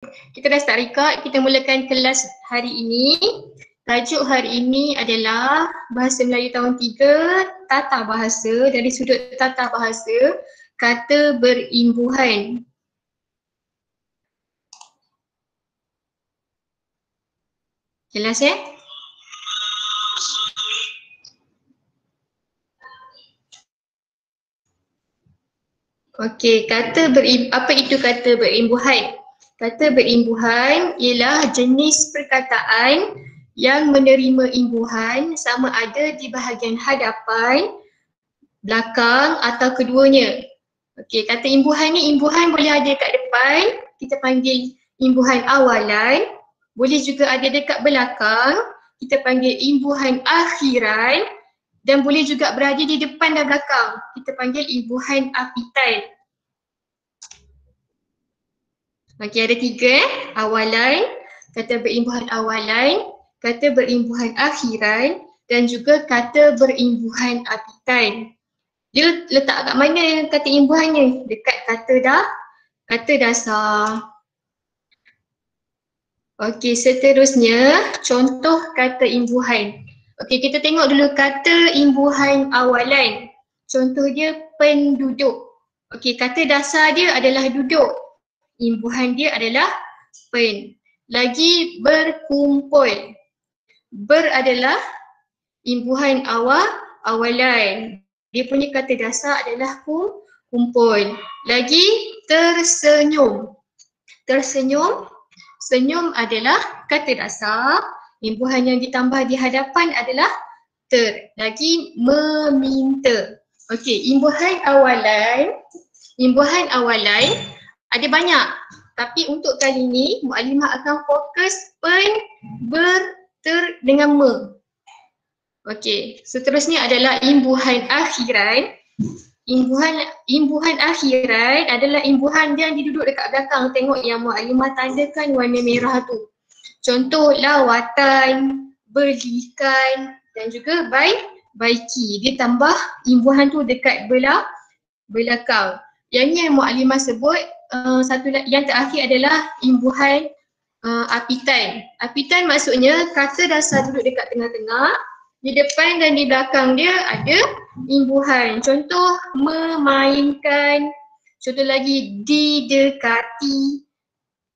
Kita dah start record, kita mulakan kelas hari ini. Tajuk hari ini adalah Bahasa Melayu tahun 3, Tata Bahasa. Dari sudut tata bahasa, kata berimbuhan. Jelas ya? Okey, apa itu kata berimbuhan? Kata berimbuhan ialah jenis perkataan yang menerima imbuhan sama ada di bahagian hadapan, belakang atau keduanya. Okey, kata imbuhan ni, imbuhan boleh ada kat depan, kita panggil imbuhan awalan. Boleh juga ada dekat belakang, kita panggil imbuhan akhiran. Dan boleh juga berada di depan dan belakang, kita panggil imbuhan apitan. Okey, ada 3 awalan, kata berimbuhan awalan, kata berimbuhan akhiran dan juga kata berimbuhan apitan. Dia letak kat mana kata imbuhannya? Dekat kata dasar. Okey, seterusnya contoh kata imbuhan. Okey, kita tengok dulu kata imbuhan awalan. Contoh dia penduduk. Okey, kata dasar dia adalah duduk. Imbuhan dia adalah pen. Lagi berkumpul. Ber adalah imbuhan awalan. Dia punya kata dasar adalah kumpul. Lagi tersenyum. Tersenyum, senyum adalah kata dasar. Imbuhan yang ditambah di hadapan adalah ter. Lagi meminta. Okey, imbuhan awalan ada banyak. Tapi untuk kali ini, Mukadimah akan fokus pen, ber, ter dengan me. Okey, seterusnya adalah imbuhan akhiran. Imbuhan akhiran adalah imbuhan yang diduduk dekat belakang. Tengok yang Mukadimah tandakan warna merah tu. Contoh lawatan, belikan dan juga baiki. Dia tambah imbuhan tu dekat belakang. Yang ni yang Mukadimah sebut yang terakhir adalah imbuhan apitan. Apitan maksudnya kata dasar duduk dekat tengah-tengah, di depan dan di belakang dia ada imbuhan. Contoh memainkan, contoh lagi didekati,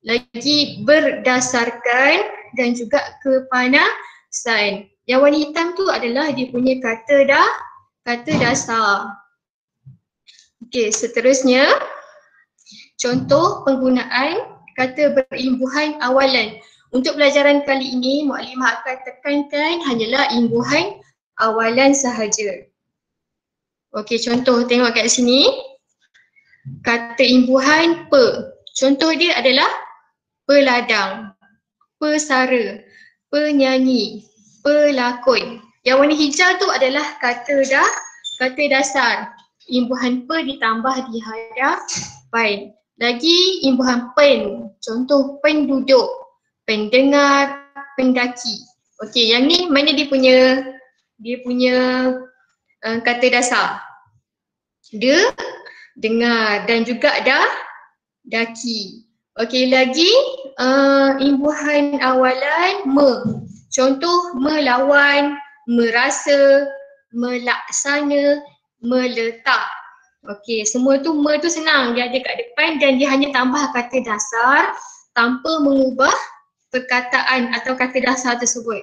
lagi berdasarkan dan juga kepanasan. Yang warna hitam tu adalah dia punya kata dasar. Okey, seterusnya contoh penggunaan kata berimbuhan awalan. Untuk pelajaran kali ini, Mukadimah akan tekankan hanyalah imbuhan awalan sahaja. Okey, contoh tengok kat sini. Kata imbuhan pe. Contoh dia adalah peladang, pesara, penyanyi, pelakon. Yang warna hijau tu adalah kata dasar. Imbuhan pe ditambah di hadapan. Lagi imbuhan pen. Contoh penduduk, pendengar, pendaki. Okey, yang ni mana dia punya kata dasar. Dia dengar dan juga daki. Okey, lagi imbuhan awalan me. Contoh melawan, merasa, melaksana, meletak. Okey, semua tu me tu senang, dia ada kat depan dan dia hanya tambah kata dasar tanpa mengubah perkataan atau kata dasar tersebut.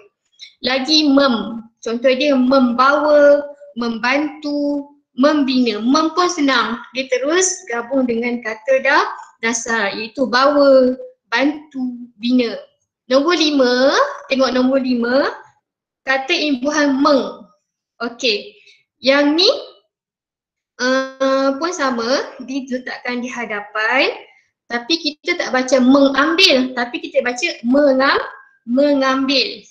Lagi mem, contoh dia membawa, membantu, membina. Mem pun senang, dia terus gabung dengan kata dasar iaitu bawa, bantu, bina. Nombor 5, tengok nombor 5, kata imbuhan meng. Okey, yang ni pun sama, diletakkan di hadapan tapi kita tak baca mengambil, tapi kita baca mengambil.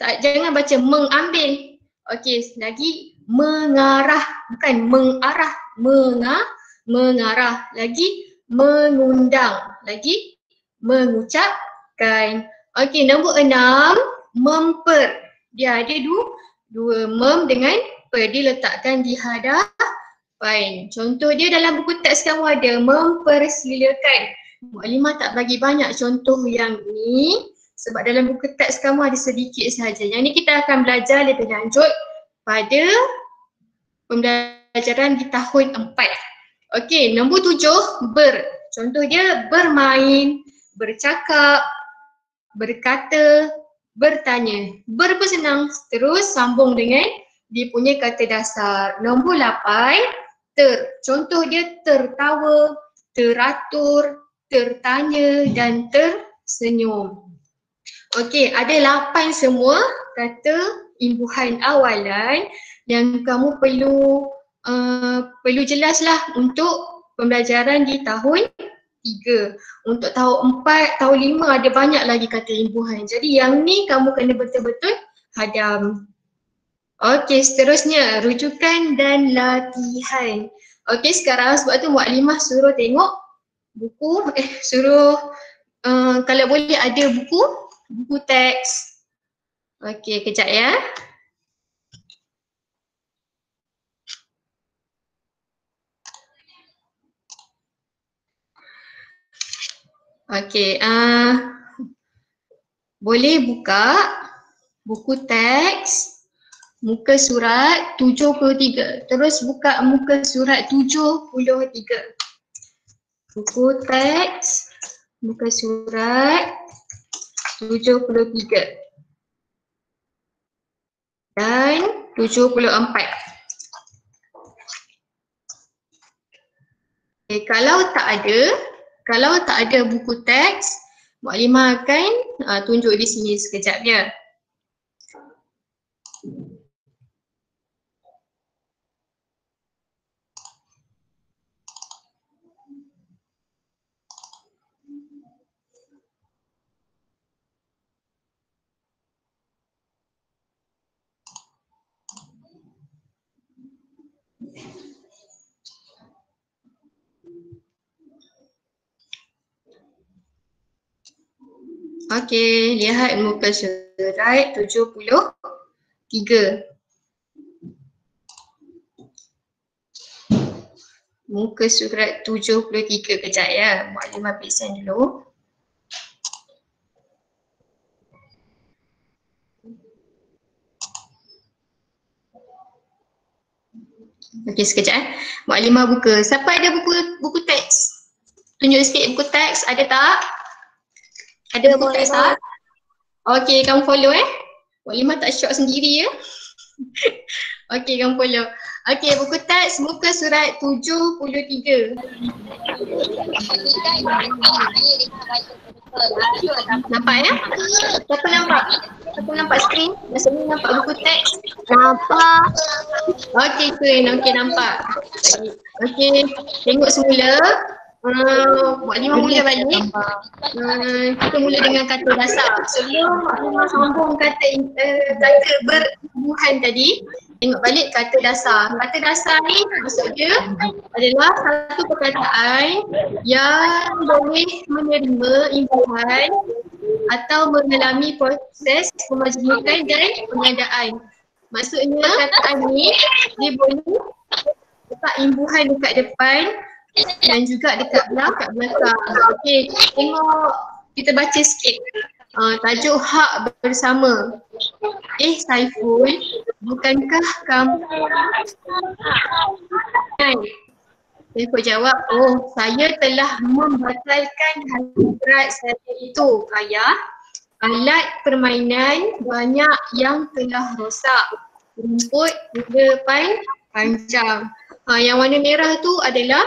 Jangan baca mengambil. Okey, lagi mengarah, bukan mengarah, mengarah. Lagi mengundang, lagi mengucapkan. Okey, nombor 6, memper. Dia ada dua mem dengan per, diletakkan di hadapan. Contoh dia dalam buku teks kamu ada mempersilakan. Mukadimah tak bagi banyak contoh yang ni sebab dalam buku teks kamu ada sedikit sahaja. Yang ni kita akan belajar lebih lanjut pada pembelajaran di tahun 4. Okey, nombor 7, ber. Contoh dia bermain, bercakap, berkata, bertanya. Ber pun senang, terus sambung dengan dia punya kata dasar. Nombor 8, ter. Contoh dia tertawa, teratur, tertanya dan tersenyum. Okey, ada 8 semua kata imbuhan awalan yang kamu perlu jelaslah untuk pembelajaran di tahun 3. Untuk tahun 4, tahun 5 ada banyak lagi kata imbuhan. Jadi yang ni kamu kena betul-betul hadam. Okey, seterusnya rujukan dan latihan. Okey, sekarang sebab tu Mukadimah suruh tengok buku, kalau boleh ada buku teks. Okey, kejap ya. Okey, boleh buka buku teks muka surat 73. Terus buka muka surat 73. Buku teks muka surat 73 dan 74. Kalau tak ada buku teks, Mukadimah akan tunjuk di sini sekejap ya. Okey, lihat muka surat 73. Muka surat 73, kejap ya. Mukadimah peksan dulu. Okey, sekejap. Mukadimah buka. Siapa ada buku teks? Tunjuk sikit buku teks, ada tak? Ada buku teks tak? Okey, kamu follow Mukadimah tak syok sendiri ya. Okey, kamu follow. Okey, buku teks muka surat 73. Nampak ya? Siapa nampak? Siapa nampak skrin? Maksudnya nampak buku teks? Nampak. Okey, skrin. Okey, nampak. Okey, tengok semula. Mukadimah mula balik. Kita mula dengan kata dasar. Sebelum Mukadimah sambung kata berhubungan tadi, tengok balik kata dasar. Kata dasar ni maksud dia adalah satu perkataan yang boleh menerima imbuhan atau mengalami proses pemajmukan dan pengadaan. Maksudnya perkataan ni dia boleh letak imbuhan dekat depan dan juga dekat belakang. Okey, tengok, kita baca sikit. Tajuk hak bersama. Saiful, bukankah kamu? Saiful jawab, oh saya telah membatalkan hadrat saya itu, ayah. Alat permainan banyak yang telah rosak. Rumput di depan panjang. Yang warna merah tu adalah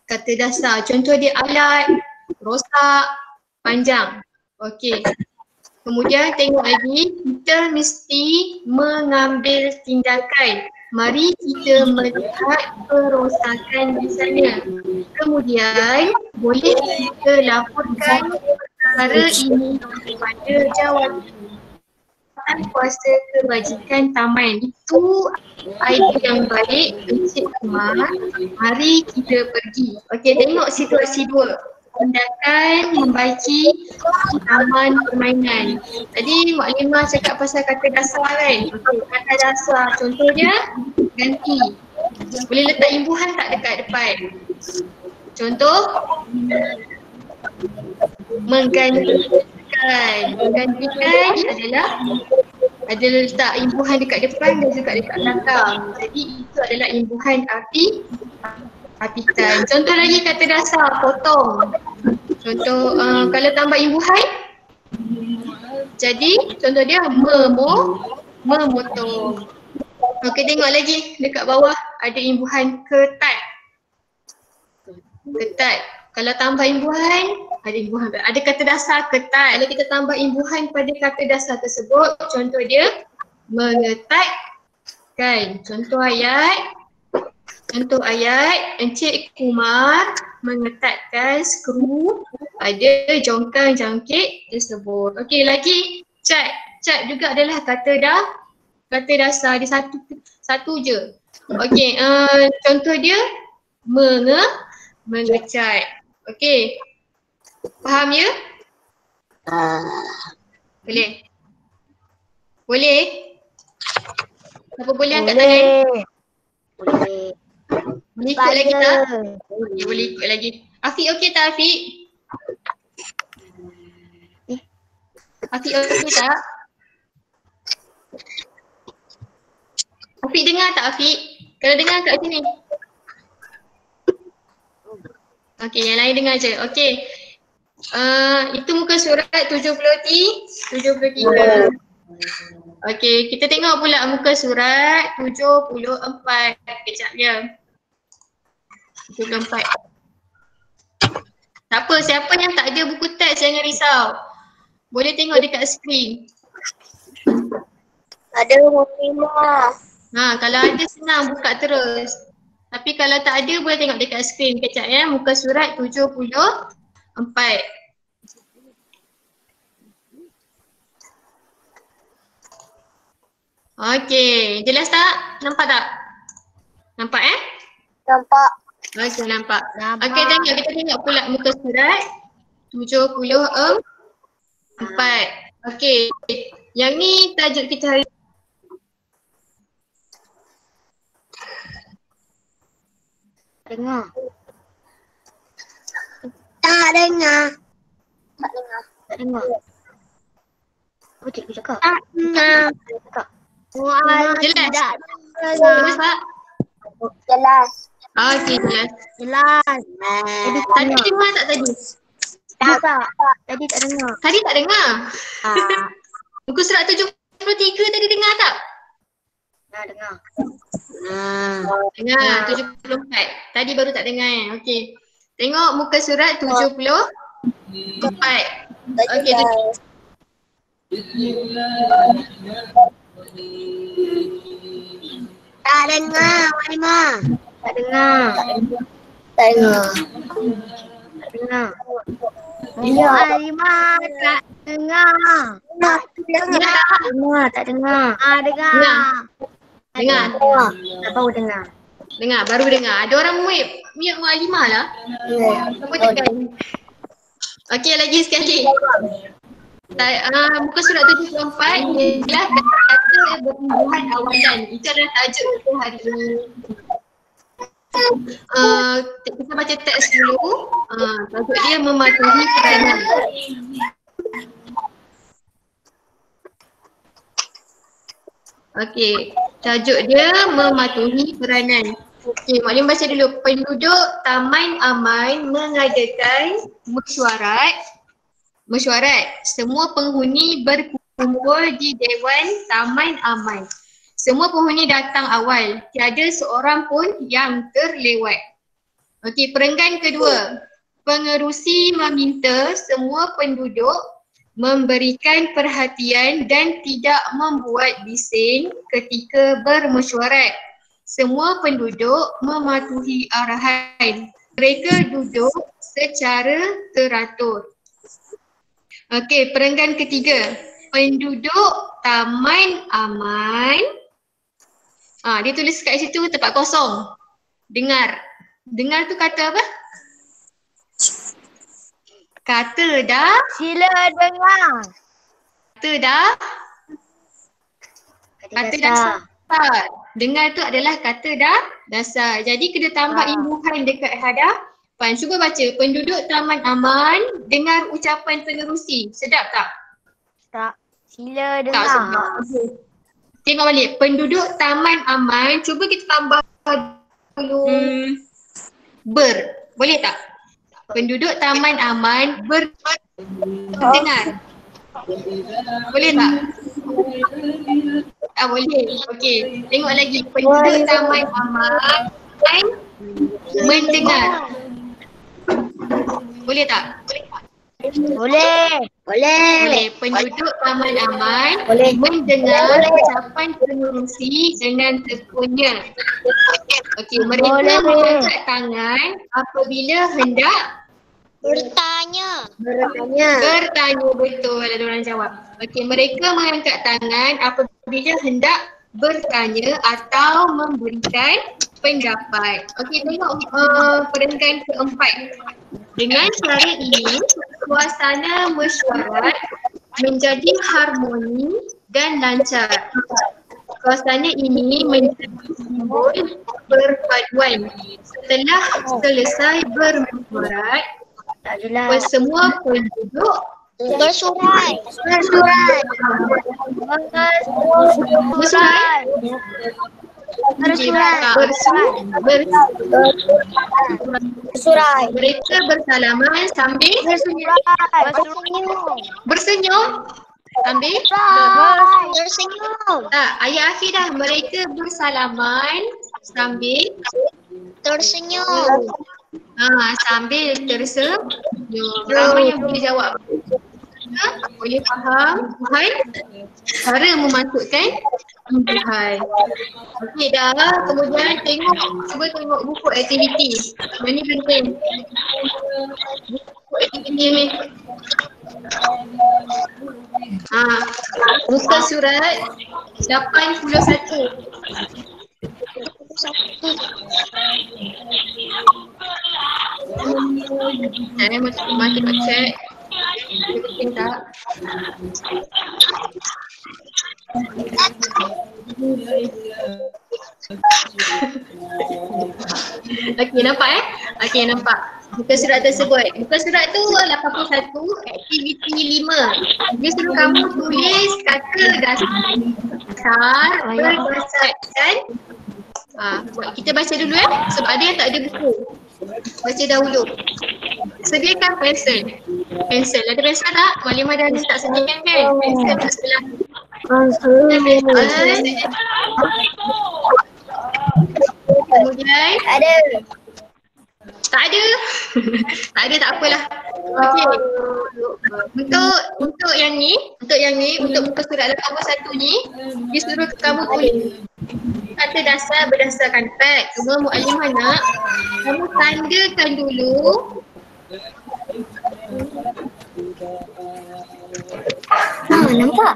kata dasar. Contoh dia alat, rosak, panjang. Okey. Kemudian tengok lagi, kita mesti mengambil tindakan. Mari kita melihat kerosakan di sana. Kemudian boleh kita laporkan perkara ini kepada jawatan kuasa kebajikan taman. Itu idea yang baik, Encik Umar. Mari kita pergi. Okey, tengok situasi 2. Tindakan membaiki taman permainan. Tadi Mukadimah cakap pasal kata dasar kan? Okey, kata dasar contohnya ganti. Boleh letak imbuhan tak dekat depan? Contoh Menggantikan adalah letak imbuhan dekat depan dan juga dekat belakang. Jadi itu adalah imbuhan apitan. Contoh lagi kata dasar potong. Contoh kalau tambah imbuhan, jadi contoh dia memotong. Okey, tengok lagi dekat bawah ada imbuhan ketat. Ketat. Kalau tambah imbuhan, ada kata dasar ketat. Kalau kita tambah imbuhan pada kata dasar tersebut, contoh dia mengetatkan. Contoh ayat, Encik Kumar mengetatkan skru pada jongkang jangkit tersebut. Okey, lagi cat. Cat juga adalah kata dasar, dia satu je. Okey, contoh dia mengecat. Okey. Faham ya? Boleh? Boleh? Siapa boleh angkat tangan? Boleh. Boleh ikut lagi tak? Okay, boleh ikut lagi. Afiq okey tak Afiq? Afiq okey tak? Afiq dengar tak Afiq? Kalau dengar kat sini. Okey, yang lain dengar je. Okey. Itu muka surat 73. Okey, kita tengok pula muka surat 74. Kejap ya. 74. Tak apa, siapa yang tak ada buku teks jangan risau. Boleh tengok dekat skrin. Ada Mumimah. Kalau ada senang buka terus. Tapi kalau tak ada boleh tengok dekat skrin. Kejap ya, muka surat 74. Okey, jelas tak? Nampak tak? Nampak Nampak. Okey, nampak. Okey, kita tengok pula muka surat 74. Okey, yang ni tajuk kita hari Dengar. Tak dengar. Tak dengar. Apa cikgu cakap? Tak dengar. jelas. Jelas. tak? Jelas. Okey, jelas. Jelas. Tadi dengar tak tadi? Tak. Tadi tak dengar. Tadi tak dengar? Muka surat 73 tadi dengar tak? Tak dengar. Dengar, 74. Tadi baru tak dengar Okey. Tengok muka surat 74. Okey, Tak dengar, Mumimah. Tak dengar. Tak dengar. Tak dengar. Ya, Alimah tak dengar. Tak dengar. Dengar. Tak tahu dengar. Dengar, baru dengar. Ada orang mute Mu'alimah lah. Siapa cakap? Okey, lagi sekali. Muka surat 74 ialah kata berhubungan awalan. Itu adalah tajuk kita hari ini. Kita baca teks dulu. Tajuk dia mematuhi peranan. Okey, tajuk dia mematuhi peranan. Okey, Maklim baca dulu. Penduduk Taman Aman mengadakan mesyuarat. Semua penghuni berkumpul di Dewan Taman Aman. Semua penghuni datang awal. Tiada seorang pun yang terlewat. Okey, perenggan kedua. Pengerusi meminta semua penduduk memberikan perhatian dan tidak membuat bising ketika bermesyuarat. Semua penduduk mematuhi arahan. Mereka duduk secara teratur. Okey, perenggan ketiga. Penduduk Taman Aman. Dia tulis kat situ tempat kosong. Dengar. Dengar tu kata apa? Kata dah. Sila dengar. Kata dah. Kata dasar. Dengar tu adalah kata dasar. Jadi kena tambah imbuhan dekat hadap Pan, cuba baca. Penduduk Taman Aman dengar ucapan penerusi. Sedap tak? Tak. Sila Tak dengar. sedap. Okay. Tengok balik. Penduduk Taman Aman. Cuba kita tambah dulu ber. Boleh tak? Penduduk Taman Aman berdengar. Boleh tak? Boleh. Okey. Tengok lagi. Penduduk Taman Aman mendengar. Boleh tak? Boleh. Boleh. Penduduk Taman Aman mendengar ucapan penerusi dengan tekunnya. Okey, mereka mengangkat tangan apabila hendak Bertanya. bertanya. Betul, ada orang jawab. Okey, mereka mengangkat tangan apabila hendak bertanya atau memberikan pendapat. Okey, tengok perenggan keempat. Dengan cara ini, suasana mesyuarat menjadi harmoni dan lancar. Suasana ini menjadi simbol perpaduan. Setelah selesai bermesyuarat, semua penduduk Bersurai. Bersurai. Mereka bersalaman sambil bersenyum. Sambil Tersenyum. ayat akhir dah. Mereka bersalaman sambil Tersenyum. sambil tersenyum. Ramai yang boleh jawab. Boleh faham Tuhan cara memasukkan Tuhan. Okey dah. Kemudian cuba tengok buku aktiviti. Ini penting. Buku aktiviti ni. Buka surat 81. Saya masih nak check. Penting tak? Okey, nampak Okey, nampak. Buka surat tersebut. Buka surat tu 81, aktiviti 5. Dia suruh kamu tulis kata dasar berdasarkan. Kita baca dulu sebab ada yang tak ada buku. Baca dahulu. Sediakan pensel. Ada pensel tak? Malimah dah tak sediakan kan? Pensel kat sebelah. Kemudian Ada. tak ada. Tak apalah. Okey. Untuk yang ni, untuk buka surat 81 ni, dia suruh kamu tulis kata dasar berdasarkan teks. Cuma Mu'alimah nak kamu tandakan dulu. Nampak?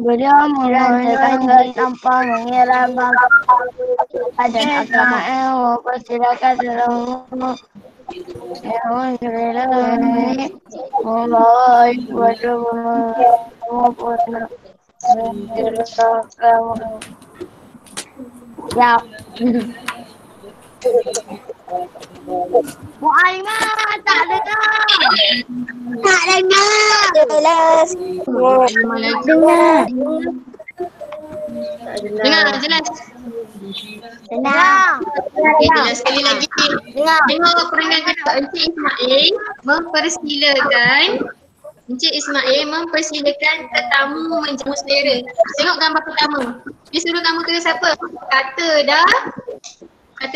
Beliau mengatakan tanpa mengira dan agama yang mempersilakan dalam yang membawa kepada ya. Mu'alimah tak dengar. Jelas. Dengar jelas. Dengar. Okey, jelas sekali lagi. Tengok perenggan kedua. Encik Ismail mempersilakan tetamu menjamu selera. Tengok gambar pertama. Dia suruh kamu tulis apa? Kata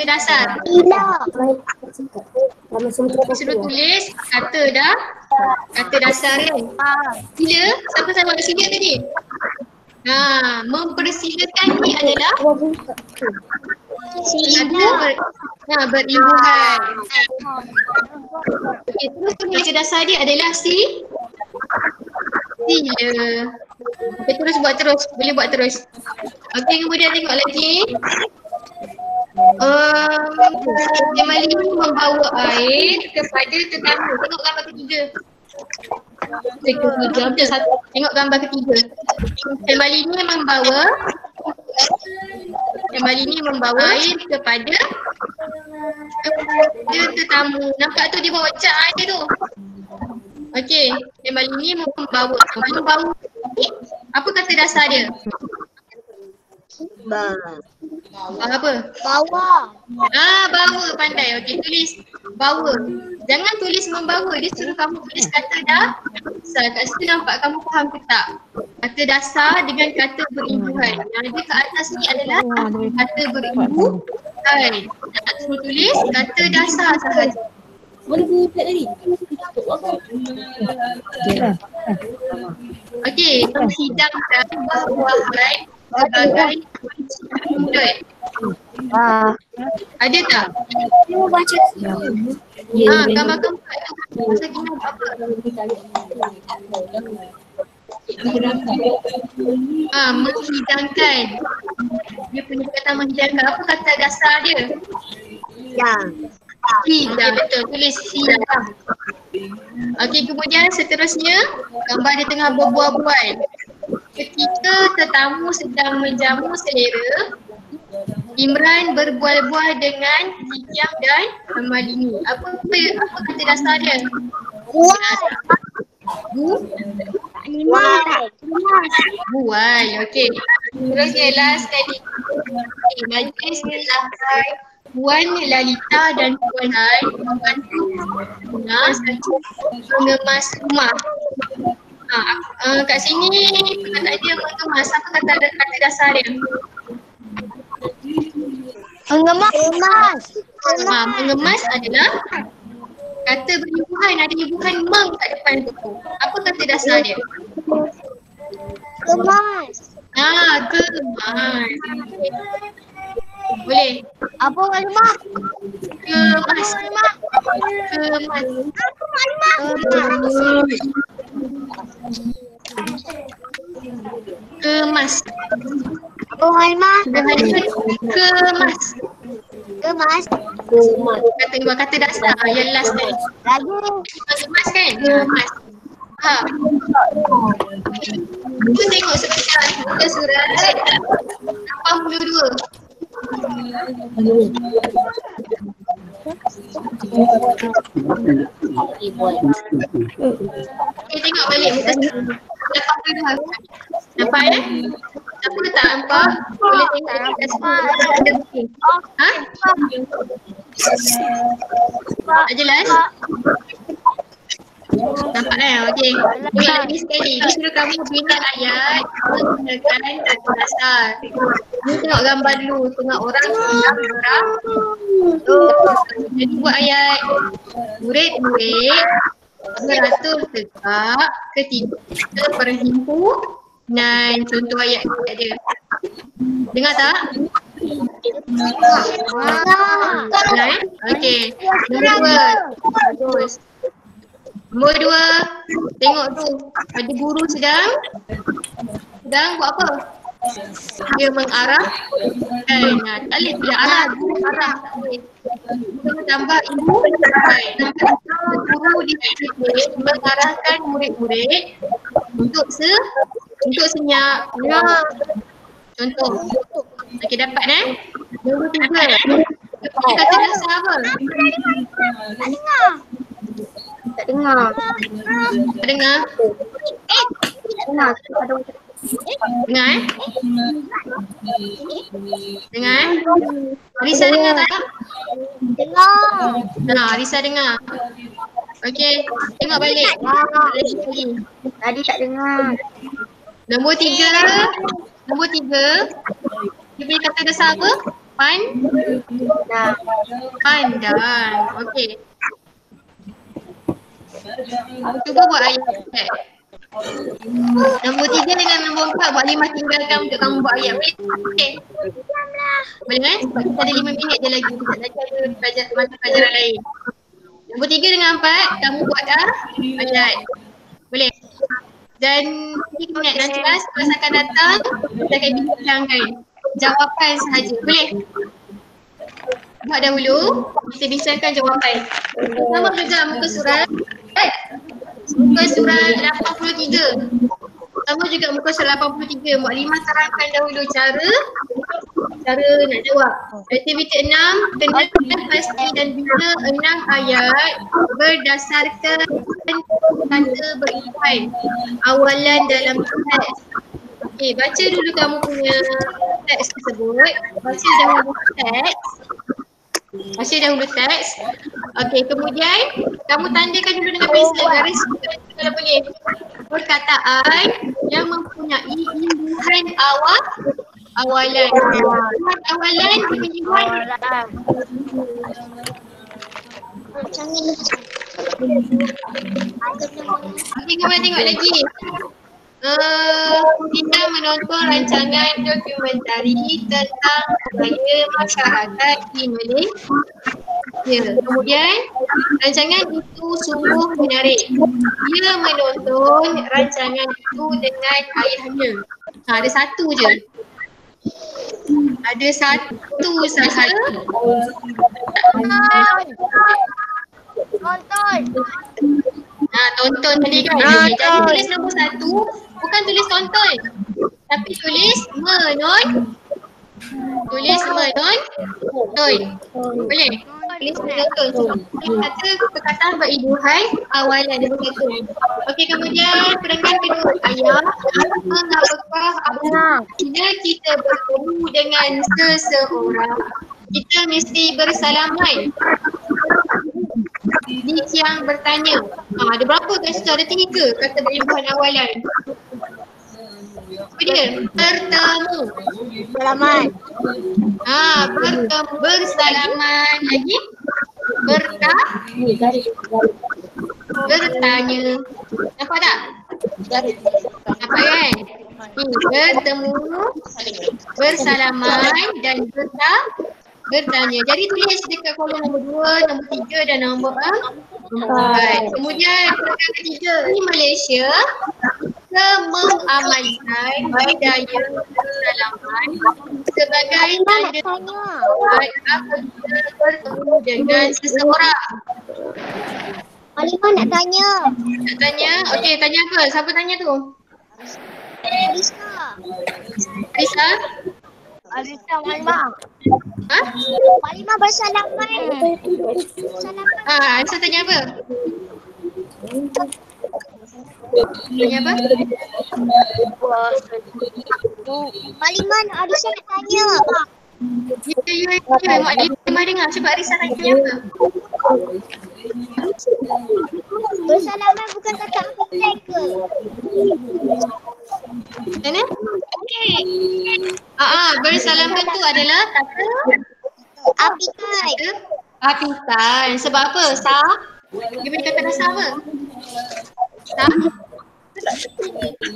dasar. Dia suruh tulis kata dasar kan? Sila, siapa sama ada sila tadi? Mempersilakan ni adalah berimbuhan. Okay, terus kata dasar dia adalah sila. Okay, boleh buat terus. Okey, kemudian tengok lagi. Jamali membawa air kepada tetamu. Tengok gambar ketiga. Tengok gambar ketiga. Jamali ni membawa Malini membawa air kepada tetamu. Nampak tu dia bawa cat air tu. Okey, Malini membawa apa kata dasar dia? Apa? Bawa. Bawa, pandai. Okey, tulis bawa. Jangan tulis membawa, dia suruh kamu tulis kata dasar. Kat situ nampak kamu faham ke tak? Kata dasar dengan kata berimbuhan. Yang ada kat atas ni adalah kata berimbuhan. Nak suruh tulis kata dasar sahaja. Okey, menghidangkan buah-buahan sebagai mulut. Ada tak? Gambar-gambar tu pasal kita apa? Menghidangkan. Dia punya kata menghidangkan. Apa kata dasar dia? Hidang, betul. Tulis hidang. Okey, kemudian seterusnya gambar dia tengah berbual-bual. Ketika tetamu sedang menjamu selera, Imran berbual-bual dengan Hijam dan Malini. Apa kata dasar dia? Bual. Okey. Terusnya last sekali. Majlis selesai. Puan Lalita dan Puan Hai membantu mengemas rumah. Kat sini perkataan dia mengemas. Apa kata dasar dia? Mengemas. Mengemas adalah kata berimbuhan. Ada imbuhan meng kat depan tu. Apa kata dasar dia? Kemas. Kemas. Boleh? Apa kemas? Kemas. Kemas. Apa kemas? Kemas. Kata dasar yang last tadi. Kemas kan? Kemas. Kita tengok sebentar muka surat 82. Tengok balik muka surat 82. Nampak ya? Siapa tak nampak? Boleh tengok dekat sini. Tak jelas? Nampak Okey. Tengok lagi sekali. Dia suruh kamu bina ayat menggunakan kata dasar. Ni tengok gambar dulu. Tengok orang sedang jadi buat ayat. Murid-murid beratur tegak ketika perhimpunan. Contoh ayat dia. Dengar tak? Okey. Nombor 2. Tengok tu. Ada guru sedang buat apa? Dia mengarah. Tak boleh tidak arah. Arah tak boleh. Kita tambah ibu. Guru dia mengarahkan murid-murid untuk senyap. Contoh. Okey, dapat Nombor 3. Kata dasar apa? Tak dengar. Dengar? Dengar? Risa dengar tak? Dengar. Risa dengar. Okey, tengok balik. Tadi tak dengar. Nombor 3. Dia punya kata dasar apa? Pandang. Okey. Cuba buat ayat. Nombor 3 dengan nombor 4 buat 5 tinggalkan untuk kamu buat ayat. Boleh? Boleh kan? Sebab kita ada 5 minit je lagi. Kita nak belajar mata pelajaran lain. Nombor 3 dengan 4 kamu buat ayat. Boleh? Dan ingat nanti kelas akan datang kita akan bincangkan jawapan sahaja. Boleh? Buat dahulu, kita bincangkan jawapan. Pertama juga muka surat. Muka surat 83. Sama juga muka surat 83. Mak Lima terangkan dahulu cara cara nak jawab. Aktiviti 6, kenalkan pasti dan bina 6 ayat berdasarkan kata berimpan awalan dalam teks. Okey, baca dulu kamu punya teks tersebut. Baca dahulu teks. Okey, kemudian kamu tandakan dulu dengan pensel garis kalau boleh. Perkataan yang mempunyai imbuhan awalan. Awalan imbuhan. Okey, kamu tengok lagi. Kita menonton rancangan dokumentari tentang budaya masyarakat di Malaysia. Kemudian rancangan itu sungguh menarik. Dia menonton rancangan itu dengan ayahnya. Ada satu je. Ada satu sahaja. Tonton tadi kan. Okay, jadi tulis nombor 1, bukan tulis tonton. Tapi tulis menonton. Boleh? Tulis menonton. Kata perkataan berimbuhan awalan nombor 1. Okey, kemudian perenggan kedua ayat. Mengapakah apabila kita bertemu dengan seseorang, kita mesti bersalaman? Dik yang bertanya. Ada berapa kat situ? Ada 3 kata berimbuhan awalan. Apa dia? Bertemu. Selamat. Bertemu. Bersalaman. Lagi? Bertanya. Nampak tak? Nampak kan? Bertemu, bersalaman dan bertanya. Jadi tulis dekat kolom nombor 2, nombor 3 dan nombor 4. Kemudian perkara ketiga, di Malaysia kita mengamalkan budaya bersalaman sebagai tanda hormat apabila bertemu dengan seseorang. Halimah nak tanya. Nak tanya? Okey, tanya apa? Siapa tanya tu? Arisa? Alisa Halimah. Halimah bersalaman. Arisa tanya apa? Tanya apa? Halimah, Alisa nak tanya. Ya. Mak Halimah dengar. Cuba Arisa tanya apa? Bersalaman bukan kata apikai ke? Mana? Okey. Bersalaman tu adalah kata Apikai. apikan. Sebab apa? Dia boleh kata rasa apa?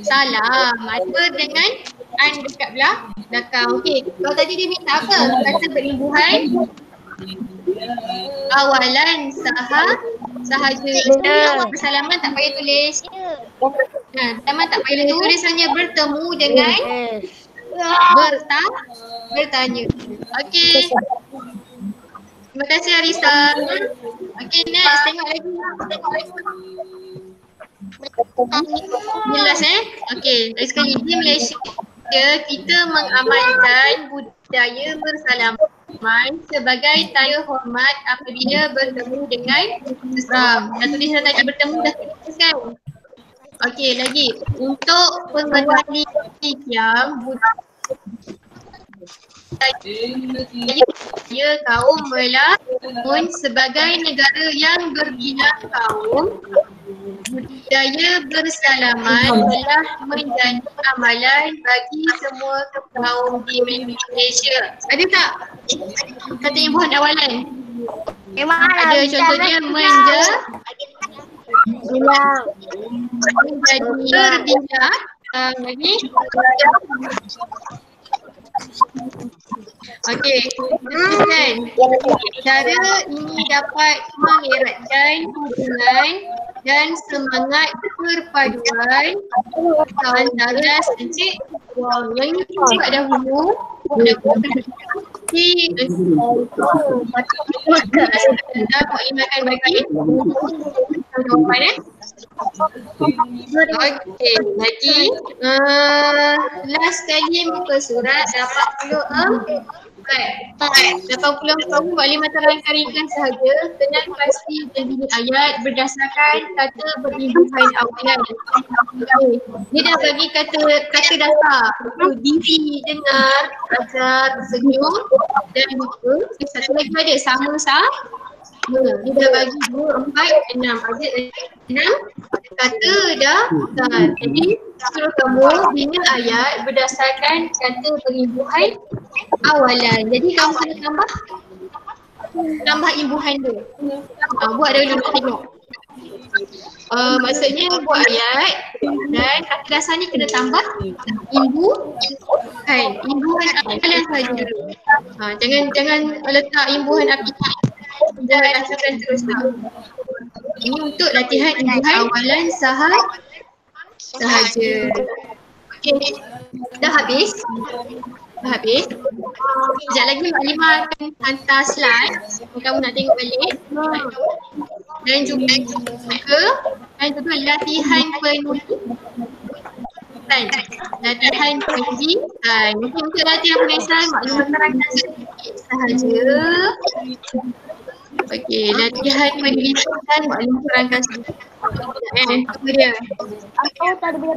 Salam. Ada dengan an dekat belakang. Okey. Kalau tadi dia minta apa? Kata berimbuhan awalan sahaja. Bersalaman tak payah tulis. Bersalaman tak payah tulis, hanya bertemu dengan bertanya. Okey. Terima kasih Arisa. Okey, next tengok lagi. Jelas Okey, lagi sekali. Di Malaysia kita mengamalkan budaya bersalaman sebagai tanda hormat apabila bertemu dengan seseorang. Dah tulis dah tadi bertemu, dah tulis kan? Okey, lagi. Untuk pengenali yang budaya kaum Melayu sebagai negara yang berbilang kaum, budaya bersalaman telah menjadi amalan bagi semua kaum di Malaysia. Ada tak kata imbuhan awalan? Memang ada, contohnya menjadi berbilang. Lagi okey, teruskan. Cara ini dapat mengeratkan hubungan dan semangat perpaduan antara Encik. Yang ni cakap dahulu. Nak makan bagi jawapan Okey, lagi last kali muka surat dapat 84 Maklumat terangkan ringkas sahaja. Kenal pasti dan bini ayat berdasarkan kata berimbuhan awalan. Dia dah bagi kata dasar. Diri, dengar, ajar, senyum dan lupa. Satu lagi ada sama-sama. Dia dah bagi 2, 4, 6. Ada 6 kata dah. Jadi suruh kamu bina ayat berdasarkan kata perimbuhan awalan. Jadi kamu kena tambah imbuhan tu. Buat dulu tengok. Maksudnya buat ayat dan kata dasar ni kena tambah imbuhan awalan saja. Jangan letak imbuhan api. Jangan lakukan terus tak. Ini untuk latihan imbuhan awalan sahaja. Okey. Dah habis? Sekejap lagi Mak Lima akan hantar slide. Kamu nak tengok balik. Dan juga latihan penulisan. Mungkin untuk latihan penulisan Mak Lima terangkan sedikit sahaja. Okey, latihan penulisan Mak Lima terangkan sedikit. Apa dia? Aku tak ada